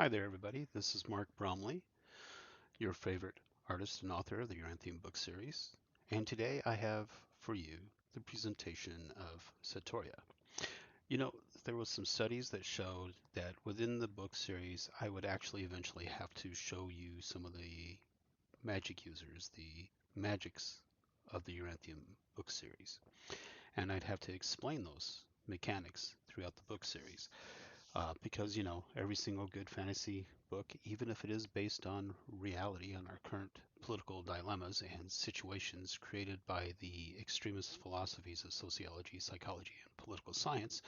Hi there, everybody. This is Mark Bromley, your favorite artist and author of the Yoranthium book series. And today I have for you the presentation of Satoria. You know, there was some studies that showed that within the book series, I would actually eventually have to show you some of the magic users, the magics of the Yoranthium book series. And I'd have to explain those mechanics throughout the book series. Because, you know, every single good fantasy book, even if it is based on reality, on our current political dilemmas and situations created by the extremist philosophies of sociology, psychology, and political science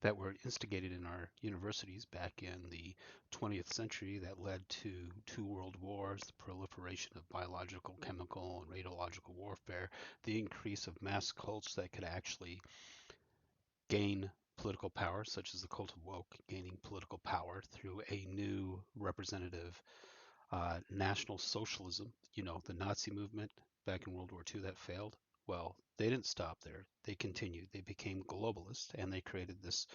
that were instigated in our universities back in the 20th century that led to two world wars, the proliferation of biological, chemical, and radiological warfare, the increase of mass cults that could actually gain political power, such as the cult of woke gaining political power through a new representative national socialism. You know, the Nazi movement back in World War II that failed. Well, they didn't stop there. They continued. They became globalist and they created this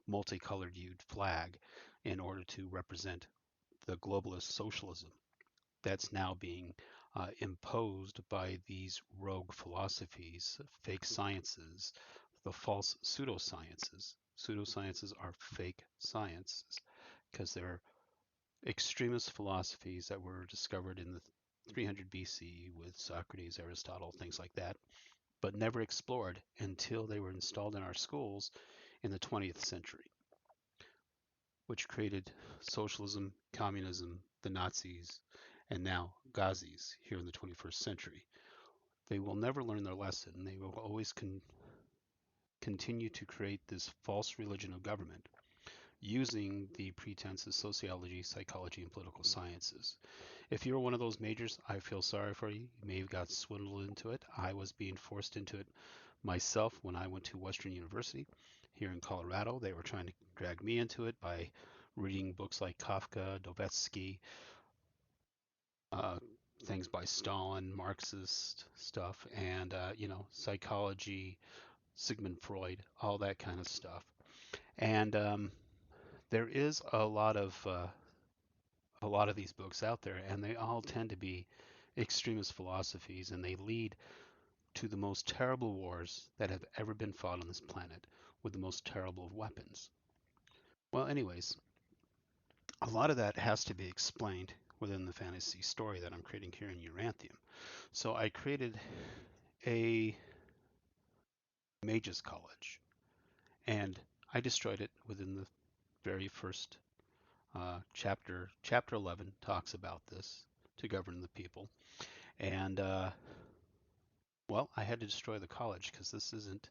multicolored hued flag in order to represent the globalist socialism that's now being imposed by these rogue philosophies, fake sciences, the false pseudosciences. Pseudosciences are fake sciences because they're extremist philosophies that were discovered in the 300 BC with Socrates, Aristotle, things like that, but never explored until they were installed in our schools in the 20th century, which created socialism, communism, the Nazis, and now Gazis here in the 21st century. They will never learn their lesson. They will always continue to create this false religion of government using the pretense of sociology, psychology, and political sciences. If you're one of those majors, I feel sorry for you. You may have got swindled into it. I was being forced into it myself when I went to Western University here in Colorado. They were trying to drag me into it by reading books like Kafka, Dostoevsky, uh, things by Stalin, Marxist stuff, and psychology, Sigmund Freud, all that kind of stuff. And there is a lot of these books out there, and they all tend to be extremist philosophies, and they lead to the most terrible wars that have ever been fought on this planet with the most terrible of weapons. Well, anyways, a lot of that has to be explained within the fantasy story that I'm creating here in Yoranthium. So I created a mages college, and I destroyed it within the very first chapter. Chapter 11 talks about this to govern the people, and well, I had to destroy the college because this isn't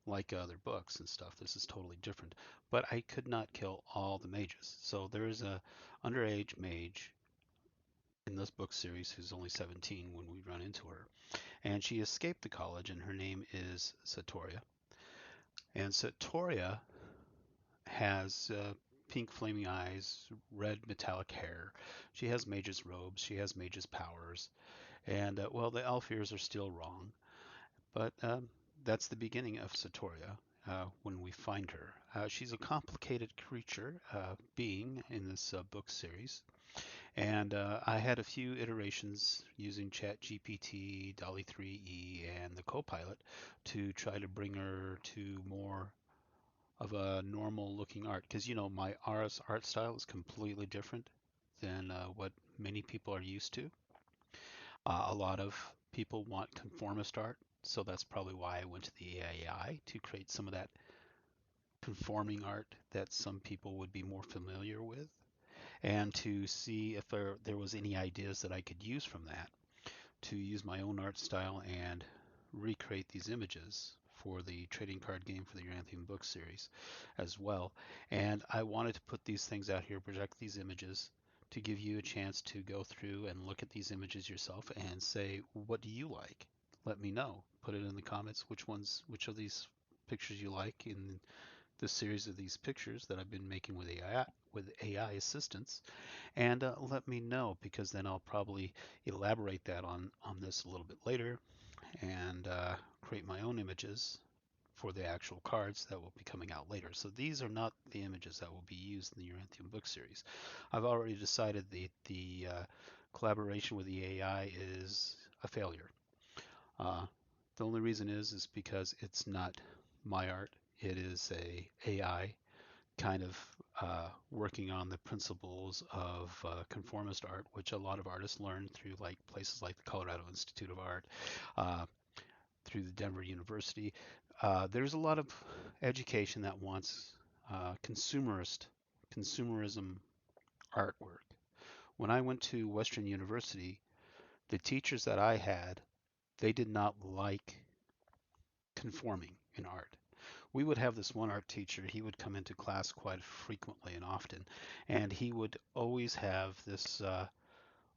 like other books and stuff. This is totally different. But I could not kill all the mages. So there is a underage mage in this book series who's only 17 when we run into her. And she escaped the college, and her name is Satoria. And Satoria has pink flaming eyes, red metallic hair. She has mage's robes. She has mage's powers. And well, the Alfiers are still wrong. But that's the beginning of Satoria when we find her. She's a complicated creature, being in this book series. And I had a few iterations using Chat GPT, Dall E, and the copilot to try to bring her to more of a normal looking art. Because, you know, my RS art style is completely different than what many people are used to. A lot of people want conformist art, so that's probably why I went to the AI to create some of that conforming art that some people would be more familiar with, and to see if there was any ideas that I could use from that to use my own art style and recreate these images for the trading card game for the Yoranthium book series as well. And I wanted to put these things out here, project these images to give you a chance to go through and look at these images yourself and say, what do you like? Let me know. Put it in the comments which of these pictures you like in this series of these pictures that I've been making with AI assistance, and let me know, because then I'll probably elaborate that on this a little bit later and create my own images for the actual cards that will be coming out later. So these are not the images that will be used in the Yoranthium book series. I've already decided the collaboration with the AI is a failure. Uh, the only reason is because it's not my art. It is a AI kind of working on the principles of conformist art, which a lot of artists learn through like places like the Colorado Institute of Art, uh, through the Denver University. There's a lot of education that wants consumerism artwork. When I went to Western University, the teachers that I had, they did not like conforming in art. We would have this one art teacher. He would come into class quite frequently and often, and he would always have this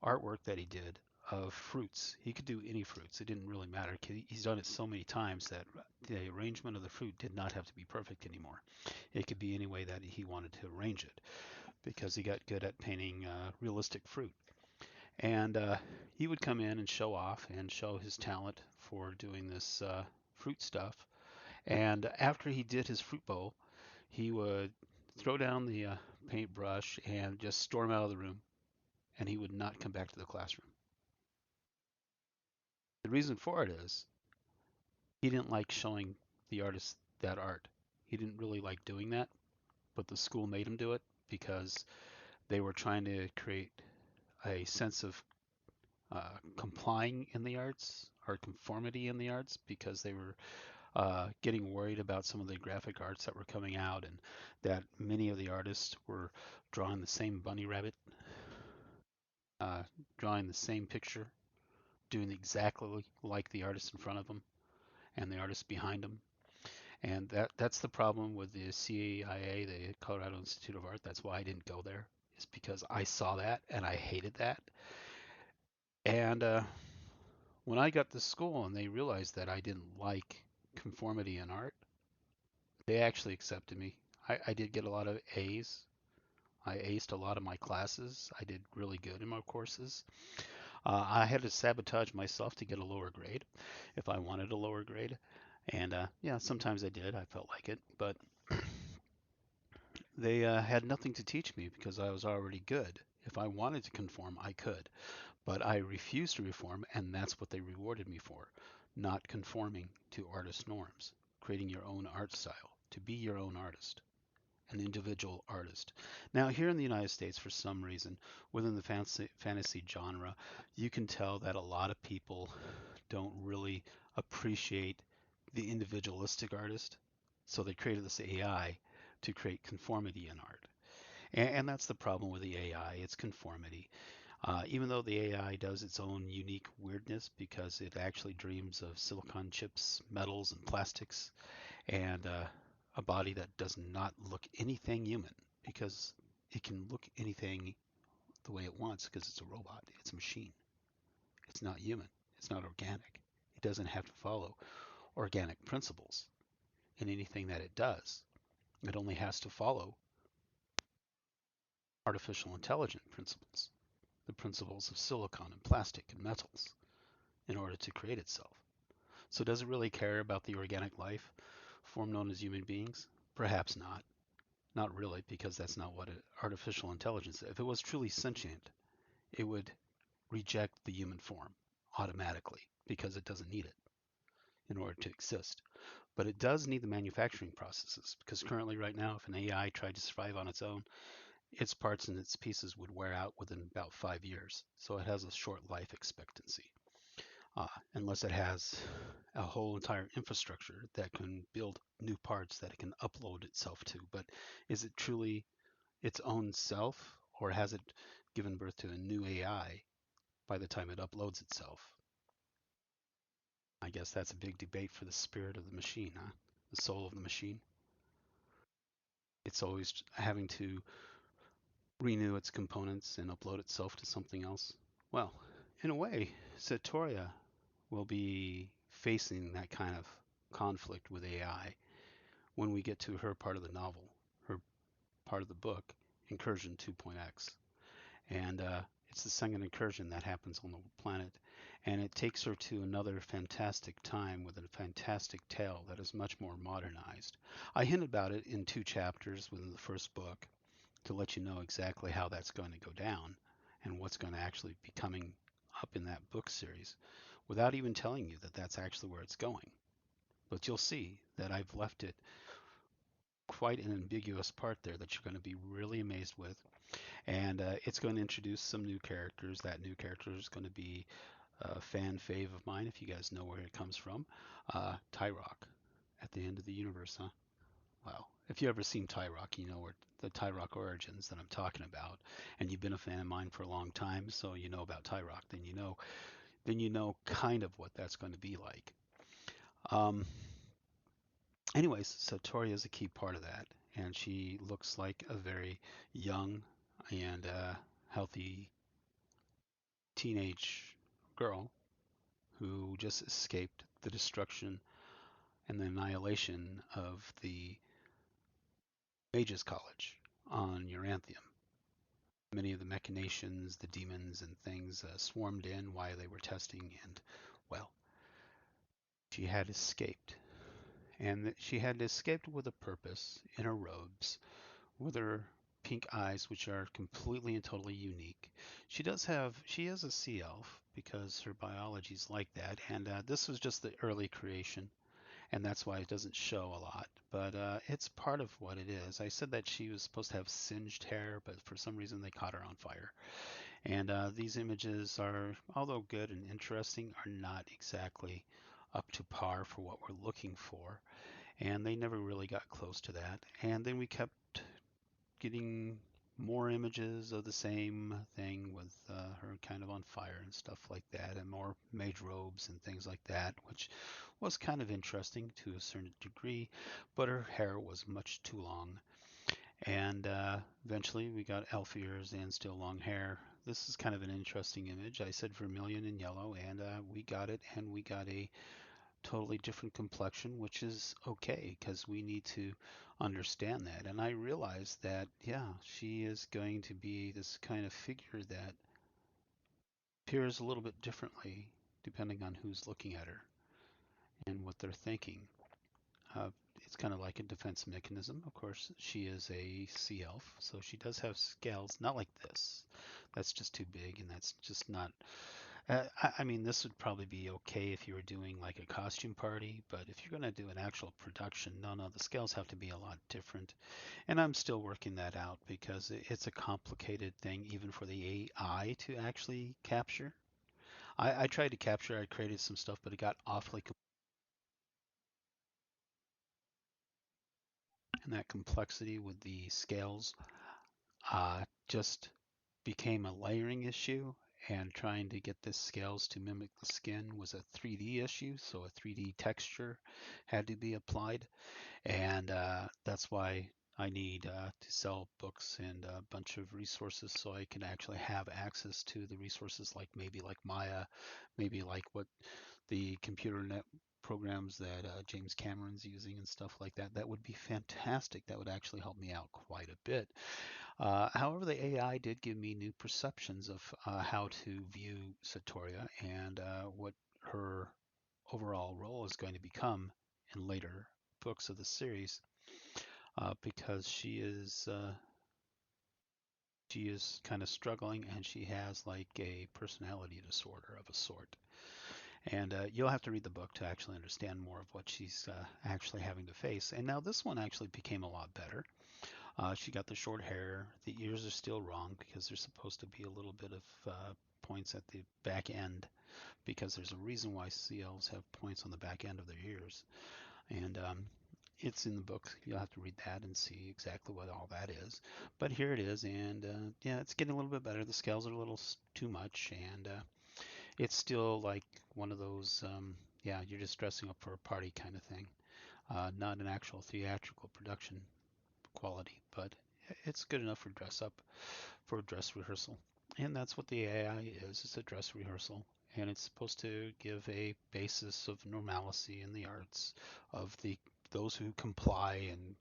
artwork that he did of fruits. He could do any fruits. It didn't really matter. He's done it so many times that the arrangement of the fruit did not have to be perfect anymore. It could be any way that he wanted to arrange it because he got good at painting realistic fruit. And he would come in and show off and show his talent for doing this fruit stuff. And after he did his fruit bowl, he would throw down the paintbrush and just storm out of the room, and he would not come back to the classroom. The reason for it is he didn't like showing the artist that art. He didn't really like doing that, but the school made him do it because they were trying to create a sense of complying in the arts or conformity in the arts because they were getting worried about some of the graphic arts that were coming out and that many of the artists were drawing the same bunny rabbit, uh, drawing the same picture, doing exactly like the artist in front of them and the artist behind them. And that's the problem with the CIA, the Colorado Institute of Art. That's why I didn't go there, is because I saw that and I hated that. And when I got to school and they realized that I didn't like conformity in art, they actually accepted me. I did get a lot of A's. I aced a lot of my classes. I did really good in my courses. I had to sabotage myself to get a lower grade if I wanted a lower grade. And yeah, sometimes I did. I felt like it. But they had nothing to teach me because I was already good. If I wanted to conform, I could. But I refused to reform, and that's what they rewarded me for. Not conforming to artist norms, creating your own art style, to be your own artist, an individual artist. Now, here in the United States, for some reason, within the fantasy genre, you can tell that a lot of people don't really appreciate the individualistic artist. So they created this AI to create conformity in art. And that's the problem with the AI, it's conformity. Even though the AI does its own unique weirdness because it actually dreams of silicon chips, metals, and plastics, and a body that does not look anything human because it can look anything the way it wants because it's a robot, it's a machine. It's not human, it's not organic. It doesn't have to follow organic principles in anything that it does. It only has to follow artificial intelligence principles, the principles of silicon and plastic and metals in order to create itself. So does it really care about the organic life form known as human beings? Perhaps not. Not really, because that's not what artificial intelligence is. If it was truly sentient, it would reject the human form automatically because it doesn't need it in order to exist. But it does need the manufacturing processes because currently right now, if an AI tried to survive on its own, its parts and its pieces would wear out within about 5 years. So it has a short life expectancy, unless it has a whole entire infrastructure that can build new parts that it can upload itself to. But is it truly its own self, or has it given birth to a new AI by the time it uploads itself? I guess that's a big debate for the spirit of the machine, huh? The soul of the machine. It's always having to renew its components and upload itself to something else. Well, in a way, Satoria will be facing that kind of conflict with AI when we get to her part of the novel, her part of the book, Incursion 2.x. And It's the second incursion that happens on the planet, and it takes her to another fantastic time with a fantastic tale that is much more modernized. I hint about it in 2 chapters within the first book to let you know exactly how that's going to go down and what's going to actually be coming up in that book series without even telling you that that's actually where it's going. But you'll see that I've left it quite an ambiguous part there that you're going to be really amazed with. And it's going to introduce some new characters. That new character is going to be a fan fave of mine, if you guys know where it comes from. Tyrock at the end of the universe, huh? Wow. If you've ever seen Tyrock, you know where the Tyrock origins that I'm talking about, and you've been a fan of mine for a long time, so you know about Tyrock, then you know kind of what that's going to be like. Um, Anyways, Satoria is a key part of that, and she looks like a very young and healthy teenage girl who just escaped the destruction and the annihilation of the Mages College on Yoranthium. Many of the machinations, the demons, and things swarmed in while they were testing, and well, she had escaped. And she had escaped with a purpose in her robes, with her pink eyes, which are completely and totally unique. She is a sea elf because her biology is like that, and this was just the early creation, and that's why it doesn't show a lot. But it's part of what it is. I said that she was supposed to have singed hair, but for some reason they caught her on fire. And these images are, although good and interesting, are not exactly up to par for what we're looking for. And they never really got close to that. And then we kept getting more images of the same thing with her kind of on fire and stuff like that, and more mage robes and things like that, which was kind of interesting to a certain degree, but her hair was much too long. And eventually we got elf ears and still long hair. This is kind of an interesting image. I said vermilion and yellow, and we got it, and we got a totally different complexion, which is okay because we need to understand that. And I realized that, yeah, she is going to be this kind of figure that appears a little bit differently depending on who's looking at her and what they're thinking. Uh, it's kind of like a defense mechanism. Of course, she is a sea elf, so she does have scales, not like this. That's just too big, and that's just not. I mean, this would probably be okay if you were doing like a costume party, but if you're going to do an actual production, no, the scales have to be a lot different. And I'm still working that out because it's a complicated thing, even for the AI to actually capture. I tried to capture, I created some stuff, but it got awfully, and that complexity with the scales just became a layering issue, and trying to get the scales to mimic the skin was a 3D issue, so a 3D texture had to be applied, and that's why I need to sell books and a bunch of resources so I can actually have access to the resources like maybe like Maya, maybe like what the computer net programs that James Cameron's using and stuff like that. That would be fantastic. That would actually help me out quite a bit. However, the AI did give me new perceptions of how to view Satoria and what her overall role is going to become in later books of the series, because she is kind of struggling, and she has like a personality disorder of a sort. And you'll have to read the book to actually understand more of what she's actually having to face. And now this one actually became a lot better. She got the short hair. The ears are still wrong because there's supposed to be a little bit of points at the back end, because there's a reason why sea elves have points on the back end of their ears. And it's in the book. You'll have to read that and see exactly what all that is. But here it is, and yeah, it's getting a little bit better. The scales are a little too much, and it's still like one of those, yeah, you're just dressing up for a party kind of thing. Not an actual theatrical production quality, but it's good enough for dress up, for a dress rehearsal. And that's what the AI is. It's a dress rehearsal. And it's supposed to give a basis of normalcy in the arts of those who comply and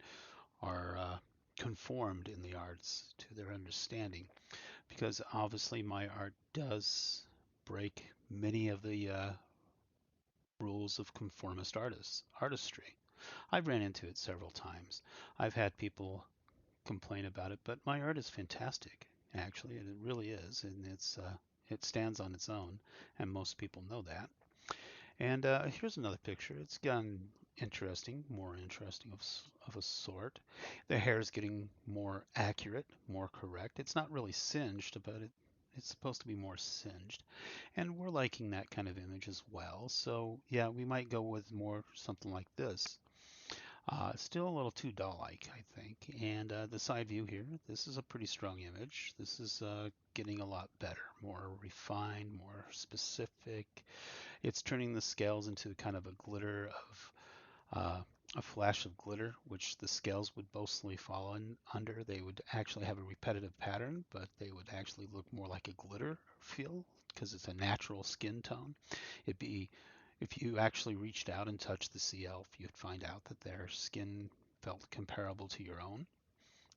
are conformed in the arts to their understanding. because obviously my art does break many of the rules of conformist artistry. I've ran into it several times. I've had people complain about it, but my art is fantastic. Actually, it really is, and it stands on its own, and most people know that. And here's another picture. It's gotten interesting, more interesting of a sort. The hair is getting more accurate, more correct. It's not really singed, but it's supposed to be more singed. And we're liking that kind of image as well. So yeah, we might go with more something like this. Still a little too doll-like, I think. And the side view here, this is a pretty strong image. This is getting a lot better, more refined, more specific. It's turning the scales into kind of a glitter of a flash of glitter, which the scales would mostly fall under. They would actually have a repetitive pattern, but they would actually look more like a glitter feel because it's a natural skin tone. It'd be if you actually reached out and touched the sea elf, you'd find out that their skin felt comparable to your own,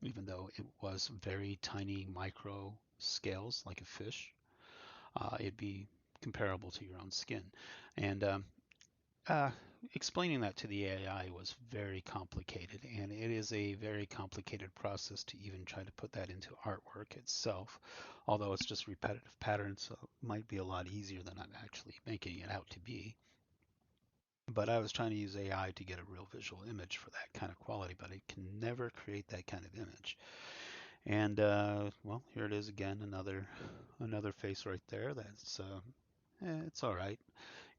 even though it was very tiny micro scales like a fish. It'd be comparable to your own skin. And uh, explaining that to the AI was very complicated, and it is a very complicated process to even try to put that into artwork itself, although it's just repetitive patterns, so it might be a lot easier than I'm actually making it out to be. But I was trying to use AI to get a real visual image for that kind of quality, but it can never create that kind of image. And well, here it is again, another face right there. It's all right.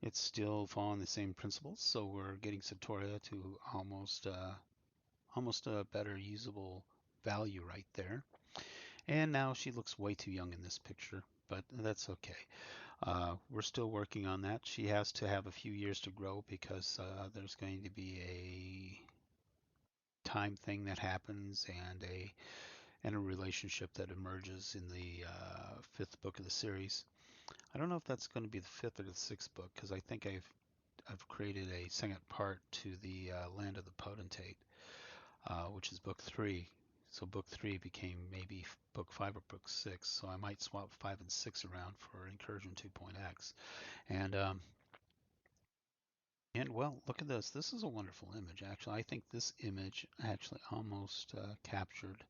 It's still following the same principles, so we're getting Satoria to almost a better usable value right there. And now she looks way too young in this picture, but that's okay. We're still working on that. She has to have a few years to grow because there's going to be a time thing that happens and a relationship that emerges in the fifth book of the series. I don't know if that's going to be the fifth or the sixth book because I think I've created a second part to the Land of the Potentate, which is book three. So book three became maybe book five or book six. So I might swap five and six around for Incursion 2.x. And well, look at this. This is a wonderful image. Actually, I think this image actually almost captured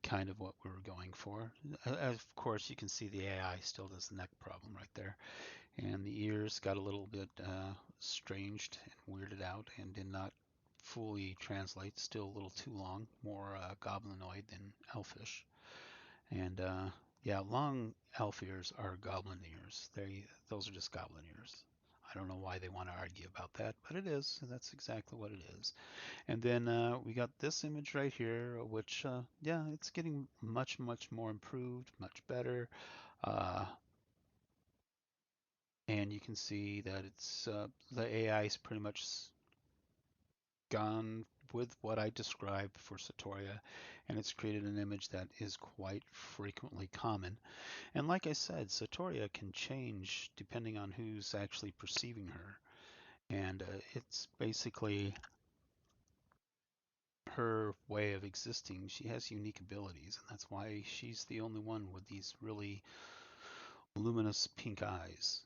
kind of what we were going for. Of course, you can see the AI still does the neck problem right there. And the ears got a little bit stranged and weirded out and did not fully translate. Still a little too long, more goblinoid than elfish. And yeah, long elf ears are goblin ears. Those are just goblin ears. I don't know why they want to argue about that, but it is. That's exactly what it is. And then we got this image right here, which, yeah, it's getting much, much more improved, much better. Uh, and you can see that it's the AI is pretty much gone with what I described for Satoria, and it's created an image that is quite frequently common. And like I said, Satoria can change depending on who's actually perceiving her. And it's basically her way of existing. She has unique abilities, and that's why she's the only one with these really luminous pink eyes.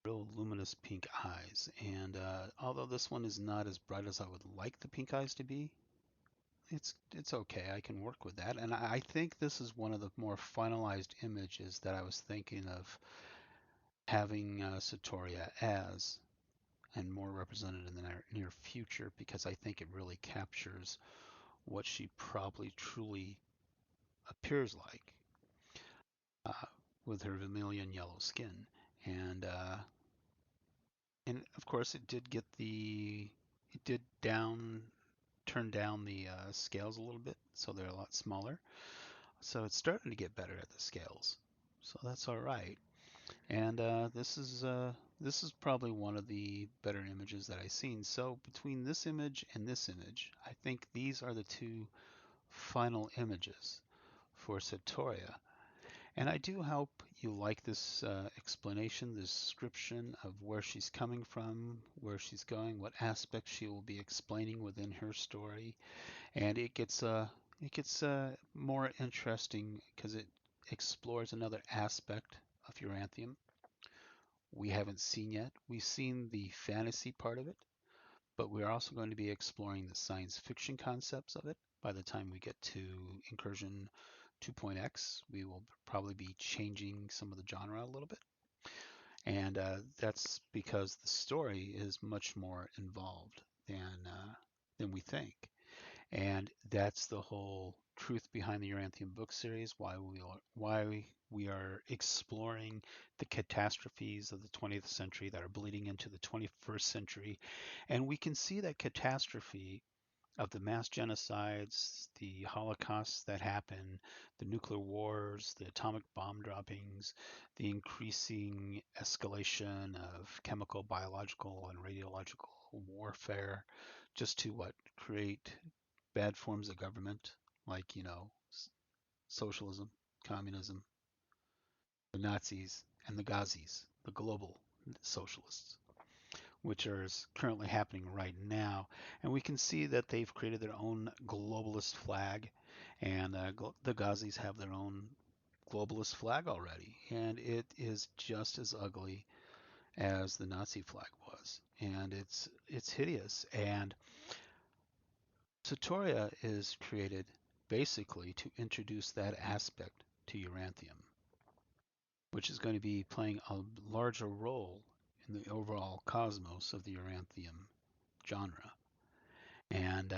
Real luminous pink eyes. And although this one is not as bright as I would like the pink eyes to be, it's okay. I can work with that. And I think this is one of the more finalized images that I was thinking of having Satoria as and more represented in the near future because I think it really captures what she probably truly appears like uh, with her vermilion yellow skin. And and of course it did turn down the scales a little bit, so they're a lot smaller. So it's starting to get better at the scales. So that's all right. And this is probably one of the better images that I've seen. So between this image and this image, I think these are the two final images for Satoria. And I do hope you like this explanation, this description of where she's coming from, where she's going, what aspects she will be explaining within her story, and it gets more interesting because explores another aspect of Yoranthium we haven't seen yet. We've seen the fantasy part of it, but we're also going to be exploring the science fiction concepts of it. By the time we get to Incursion 2.x, we will probably be changing some of the genre a little bit. And that's because the story is much more involved than we think. And that's the whole truth behind the Yoranthium book series, why we are exploring the catastrophes of the 20th century that are bleeding into the 21st century. And we can see that catastrophe of the mass genocides, the holocausts that happen, the nuclear wars, the atomic bomb droppings, the increasing escalation of chemical, biological, and radiological warfare, just to what? Create bad forms of government, like, socialism, communism, the Nazis, and the Gazis, the global socialists, which is currently happening right now. And we can see that they've created their own globalist flag, and the Gazis have their own globalist flag already, and it is just as ugly as the Nazi flag was, and it's hideous. And Satoria is created basically to introduce that aspect to Yoranthium, which is going to be playing a larger role in the overall cosmos of the Yoranthium genre. And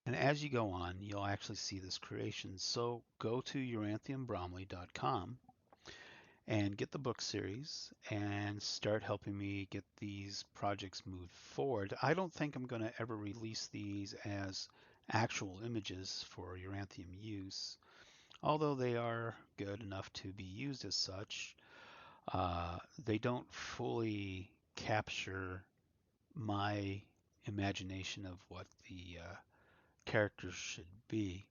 and as you go on, you'll actually see this creation. So go to uranthiumbromley.com and get the book series and start helping me get these projects moved forward. I don't think I'm going to ever release these as actual images for Yoranthium use, although they are good enough to be used as such. They don't fully capture my imagination of what the characters should be.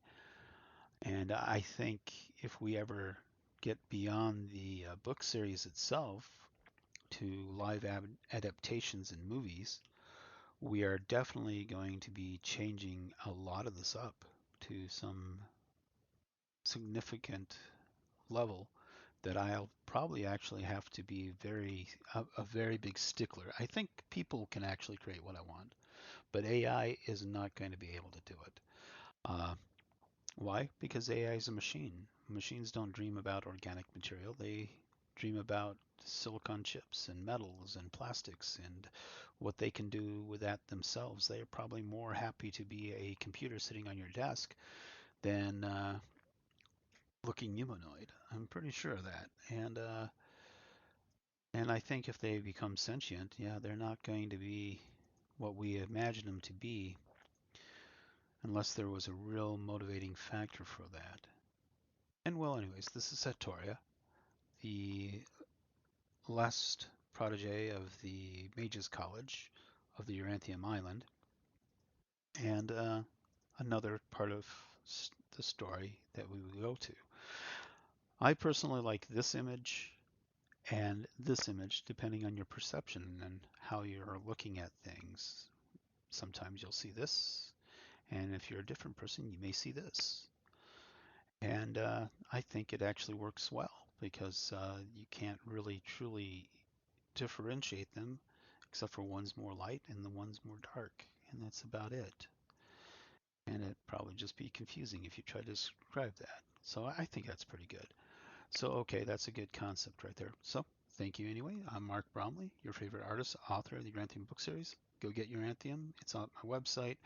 And I think if we ever get beyond the book series itself to live adaptations and movies, we are definitely going to be changing a lot of this up to some significant level that I'll probably actually have to be a very big stickler. I think people can actually create what I want, but AI is not going to be able to do it. Uh, why? Because AI is a machine. Machines don't dream about organic material. They dream about silicon chips and metals and plastics and what they can do with that themselves. They are probably more happy to be a computer sitting on your desk than looking humanoid. I'm pretty sure of that. And I think if they become sentient, yeah, they're not going to be what we imagine them to be unless there was a real motivating factor for that. And well, anyways, this is Satoria, the last protege of the Mages College of the Yoranthium Island, and another part of the story that we will go to. I personally like this image and this image, depending on your perception and how you're looking at things. Sometimes you'll see this, and if you're a different person, you may see this. And I think it actually works well because you can't really truly differentiate them except for one's more light and the one's more dark, and that's about it. And it'd probably just be confusing if you try to describe that. So I think that's pretty good. So, okay, that's a good concept right there. So, thank you anyway. I'm Mark Bromley, your favorite artist, author of the Yoranthium book series. Go get Yoranthium. It's on my website.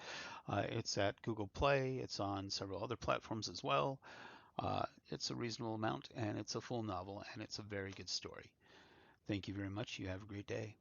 It's at Google Play. It's on several other platforms as well. It's a reasonable amount, and it's a full novel, and it's a very good story. Thank you very much. You have a great day.